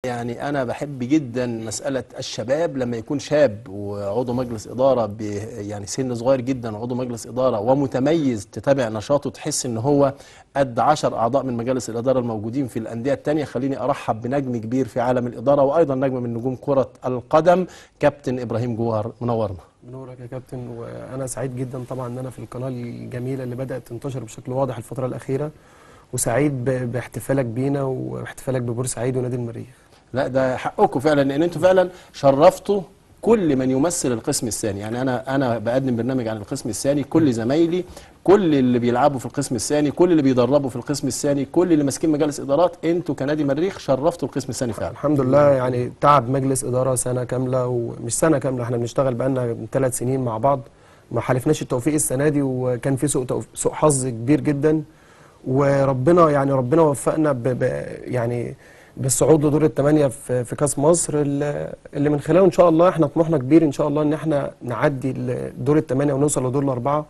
يعني أنا بحب جدا مسألة الشباب لما يكون شاب وعضو مجلس إدارة يعني سن صغير جدا عضو مجلس إدارة ومتميز، تتابع نشاطه تحس إن هو قد 10 أعضاء من مجالس الإدارة الموجودين في الأندية التانية. خليني أرحب بنجم كبير في عالم الإدارة وأيضا نجم من نجوم كرة القدم، كابتن إبراهيم جوهر. منورنا. منورك يا كابتن، وأنا سعيد جدا طبعا إن أنا في القناة الجميلة اللي بدأت تنتشر بشكل واضح الفترة الأخيرة، وسعيد باحتفالك بينا واحتفالك ببورسعيد ونادي المريخ. لا ده حقكم فعلا، لان انتوا فعلا شرفتوا كل من يمثل القسم الثاني. يعني انا بقدم برنامج عن القسم الثاني، كل زمايلي، كل اللي بيلعبوا في القسم الثاني، كل اللي بيدربوا في القسم الثاني، كل اللي ماسكين مجالس ادارات، انتوا كنادي مريخ شرفتوا القسم الثاني فعلا. الحمد لله، يعني تعب مجلس اداره سنه كامله، ومش سنه كامله، احنا بنشتغل بقالنا 3 سنين مع بعض، ما حالفناش التوفيق السنه دي، وكان في سوء حظ كبير جدا، وربنا يعني ربنا وفقنا يعني بالصعود لدور الثمانية في كاس مصر، اللي من خلاله ان شاء الله احنا طموحنا كبير ان شاء الله ان احنا نعدي دور الثمانية ونوصل لدور الاربعه،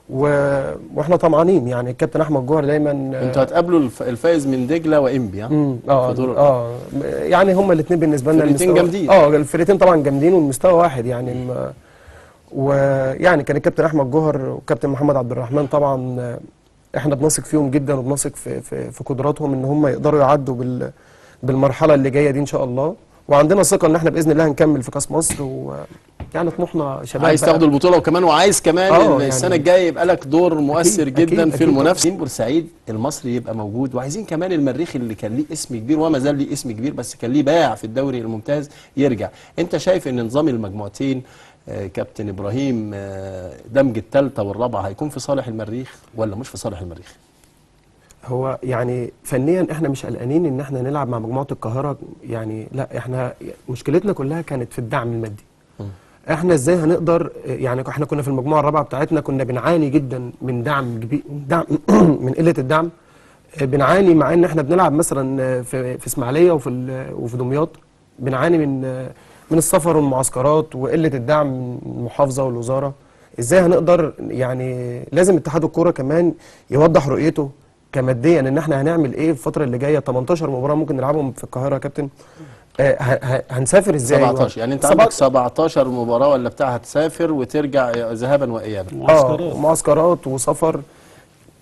واحنا طمعانين. يعني الكابتن احمد جوهر دايما انتوا هتقابلوا الفايز من دجله وانبي في دور يعني هما الاثنين بالنسبه لنا الفرقتين جامدين. الفرقتين طبعا جامدين والمستوى واحد يعني. ويعني كان الكابتن احمد جوهر والكابتن محمد عبد الرحمن طبعا احنا بنثق فيهم جدا، وبنثق في قدراتهم ان هم يقدروا يعدوا بالمرحله اللي جايه دي ان شاء الله، وعندنا ثقه ان احنا باذن الله هنكمل في كاس مصر، ويعني طموحنا شباب عايز تاخدوا البطوله وكمان، وعايز كمان السنه يعني الجايه يبقى لك دور مؤثر جدا في المنافسه. أكيد. بورسعيد المصري يبقى موجود، وعايزين كمان المريخ اللي كان ليه اسم كبير وما زال ليه اسم كبير بس كان ليه باع في الدوري الممتاز يرجع. انت شايف ان نظام المجموعتين كابتن ابراهيم دمج الثالثه والرابعه هيكون في صالح المريخ ولا مش في صالح المريخ؟ هو يعني فنيا احنا مش قلقانين ان احنا نلعب مع مجموعه القاهره، يعني لا، احنا مشكلتنا كلها كانت في الدعم المادي. احنا ازاي هنقدر؟ يعني احنا كنا في المجموعه الرابعه بتاعتنا كنا بنعاني جدا من دعم من قله الدعم، بنعاني مع ان احنا بنلعب مثلا في اسماعيليه وفي دمياط، بنعاني من السفر والمعسكرات وقله الدعم من المحافظه والوزاره. ازاي هنقدر؟ يعني لازم اتحاد الكوره كمان يوضح رؤيته كماديا ان احنا هنعمل ايه في الفتره اللي جايه. 18 مباراه ممكن نلعبهم في القاهره يا كابتن، هنسافر ازاي؟ 17 يعني انت عندك 17 مباراه ولا بتاع، هتسافر وترجع ذهابا وايابا، معسكرات وسفر،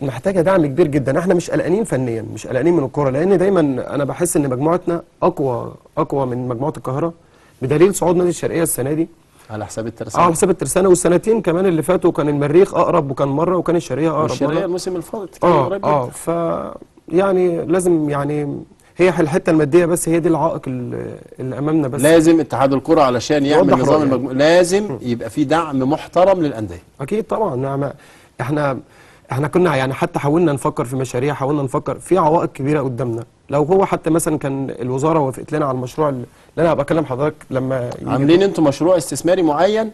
محتاجه دعم كبير جدا. احنا مش قلقانين فنيا، مش قلقانين من الكوره، لان دايما انا بحس ان مجموعتنا اقوى من مجموعه القاهره، بدليل صعود نادي الشرقيه السنه دي على حساب الترسانه. على حساب الترسانه، والسنتين كمان اللي فاتوا كان المريخ اقرب وكان مره، وكان الشرقيه اقرب الشرقيه الموسم الفاضل ف يعني لازم، يعني هي الحته الماديه بس هي دي العائق اللي امامنا. بس لازم اتحاد الكره علشان يعمل نظام لازم يبقى في دعم محترم للانديه. اكيد طبعا. احنا كنا يعني حتى حاولنا نفكر في مشاريع، حاولنا نفكر في عوائق كبيره قدامنا. لو هو حتى مثلا كان الوزاره وافقت لنا على المشروع اللي انا هبقى اكلم حضرتك لما عاملين انتوا مشروع استثماري معين